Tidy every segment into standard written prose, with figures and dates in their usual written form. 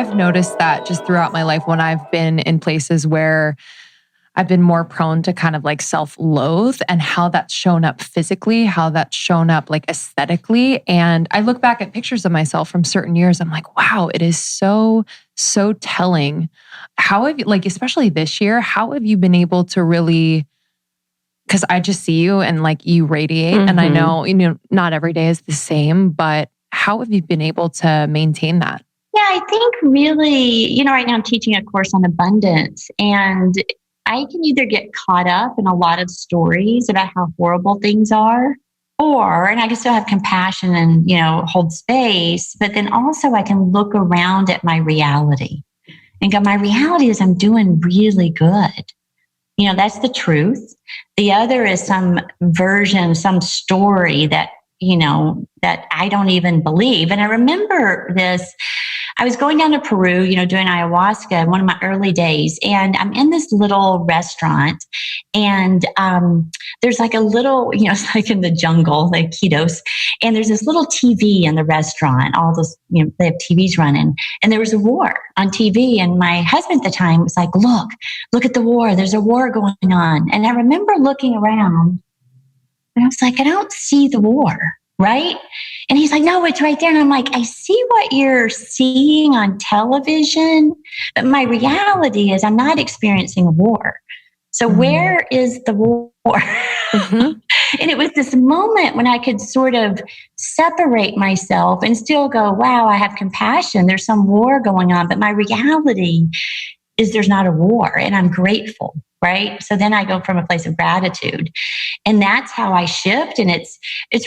I've noticed that just throughout my life when I've been in places where I've been more prone to kind of like self-loathe and how that's shown up physically, how that's shown up like aesthetically. And I look back at pictures of myself from certain years. I'm like, wow, it is so telling. How have you, like, especially this year, how have you been able to really, because I just see you and like you radiate. And I know, not every day is the same, but how have you been able to maintain that? Yeah, I think really, right now I'm teaching a course on abundance, and I can either get caught up in a lot of stories about how horrible things are, and I can still have compassion and, hold space, but then also I can look around at my reality and go, my reality is I'm doing really good. That's the truth. The other is some version, some story that I don't even believe. And I remember this. I was going down to Peru, doing ayahuasca in one of my early days, and I'm in this little restaurant, and there's like a little, it's like in the jungle, like Iquitos, and there's this little TV in the restaurant. All those, they have TVs running, and there was a war on TV, and my husband at the time was like, "Look at the war. There's a war going on." And I remember looking around, and I was like, "I don't see the war." Right? And he's like, "No, it's right there." And I'm like, "I see what you're seeing on television, but my reality is I'm not experiencing a war. So where is the war?" And it was this moment when I could sort of separate myself and still go, wow, I have compassion. There's some war going on, but my reality is there's not a war, and I'm grateful. Right? So then I go from a place of gratitude, and that's how I shift. And it's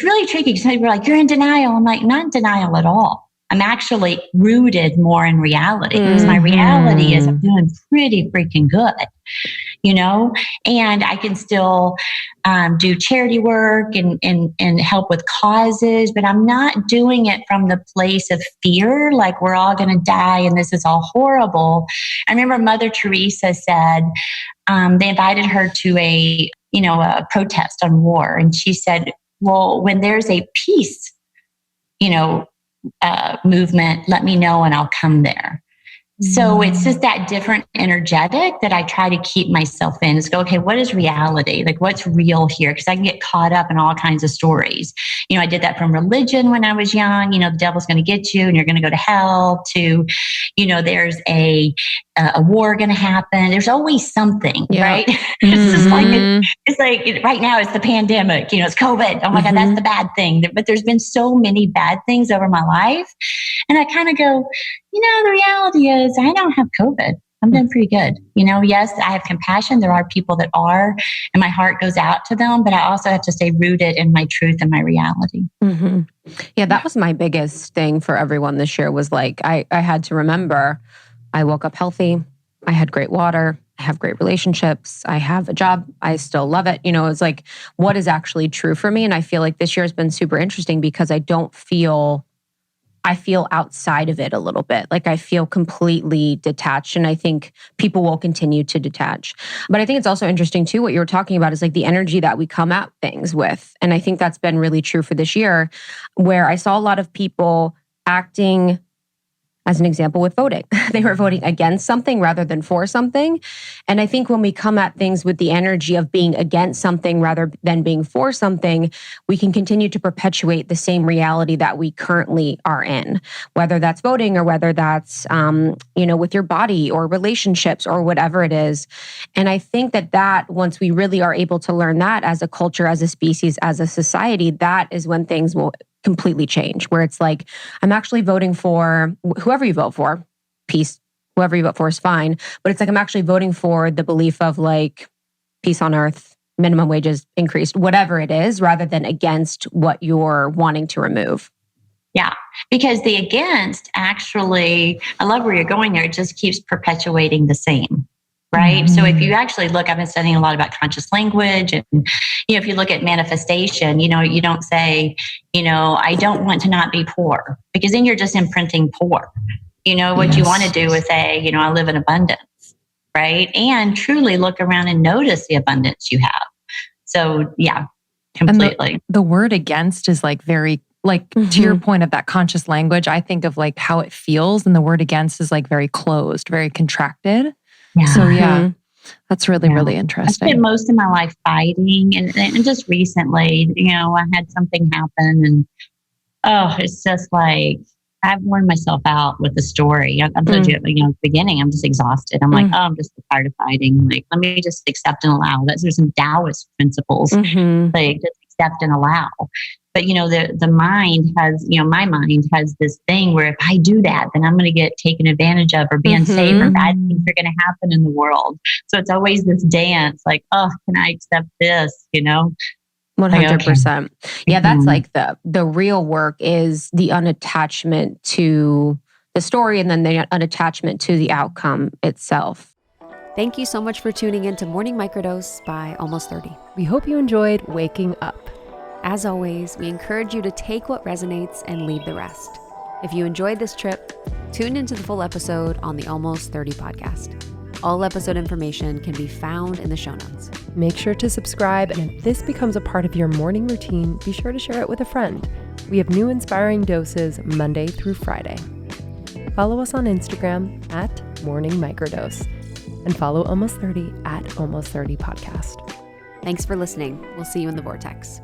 really tricky because people are like, "You're in denial." I'm like, not in denial at all. I'm actually rooted more in reality, because my reality is I'm doing pretty freaking good, and I can still do charity work and help with causes, but I'm not doing it from the place of fear, like we're all going to die and this is all horrible. I remember Mother Teresa said, they invited her to a protest on war. And she said, well, when there's a peace, movement, let me know and I'll come there. So it's just that different energetic that I try to keep myself in. Is go, okay, what is reality? Like, what's real here? Because I can get caught up in all kinds of stories. I did that from religion when I was young. The devil's going to get you and you're going to go to hell, to, there's a war going to happen. There's always something, right? It's just like, it's like right now it's the pandemic, it's COVID. Oh my God, that's the bad thing. But there's been so many bad things over my life. And I kind of go, the reality is I don't have COVID. I'm doing pretty good. Yes, I have compassion. There are people that are, and my heart goes out to them, but I also have to stay rooted in my truth and my reality. Yeah, that was my biggest thing for everyone this year was like, I had to remember I woke up healthy. I had great water. I have great relationships. I have a job. I still love it. It's like, what is actually true for me? And I feel like this year has been super interesting because I feel outside of it a little bit. Like I feel completely detached, and I think people will continue to detach. But I think it's also interesting too, what you were talking about is like the energy that we come at things with. And I think that's been really true for this year, where I saw a lot of people acting, as an example, with voting. They were voting against something rather than for something. And I think when we come at things with the energy of being against something rather than being for something, we can continue to perpetuate the same reality that we currently are in, whether that's voting or whether that's, with your body or relationships or whatever it is. And I think that once we really are able to learn that as a culture, as a species, as a society, that is when things will completely change, where it's like, I'm actually voting for whoever you vote for, peace, whoever you vote for is fine. But it's like, I'm actually voting for the belief of like peace on earth, minimum wages increased, whatever it is, rather than against what you're wanting to remove. Yeah, because the against actually, I love where you're going there. It just keeps perpetuating the same. Right. So if you actually look, I've been studying a lot about conscious language. And, if you look at manifestation, you don't say, I don't want to not be poor, because then you're just imprinting poor. What you want to do is say, I live in abundance. Right. And truly look around and notice the abundance you have. So yeah, completely. And the word against is like very Like to your point of that conscious language, I think of like how it feels, and the word against is like very closed, very contracted. Yeah. So that's really, really interesting. I spent most of my life fighting, and just recently, I had something happen, and it's just like I've worn myself out with the story. I've told you, at the beginning, I'm just exhausted. I'm like, I'm just tired of fighting. Like, let me just accept and allow. There's some Taoist principles, like just accept and allow. But, the mind has, my mind has this thing where if I do that, then I'm going to get taken advantage of or be unsafe or bad things are going to happen in the world. So it's always this dance like, can I accept this, 100%. Yeah, that's like the real work is the unattachment to the story and then the unattachment to the outcome itself. Thank you so much for tuning in to Morning Microdose by Almost 30. We hope you enjoyed waking up. As always, we encourage you to take what resonates and leave the rest. If you enjoyed this trip, tune into the full episode on the Almost 30 podcast. All episode information can be found in the show notes. Make sure to subscribe, and if this becomes a part of your morning routine, be sure to share it with a friend. We have new inspiring doses Monday through Friday. Follow us on Instagram at Morning Microdose, and follow Almost 30 at Almost 30 Podcast. Thanks for listening. We'll see you in the vortex.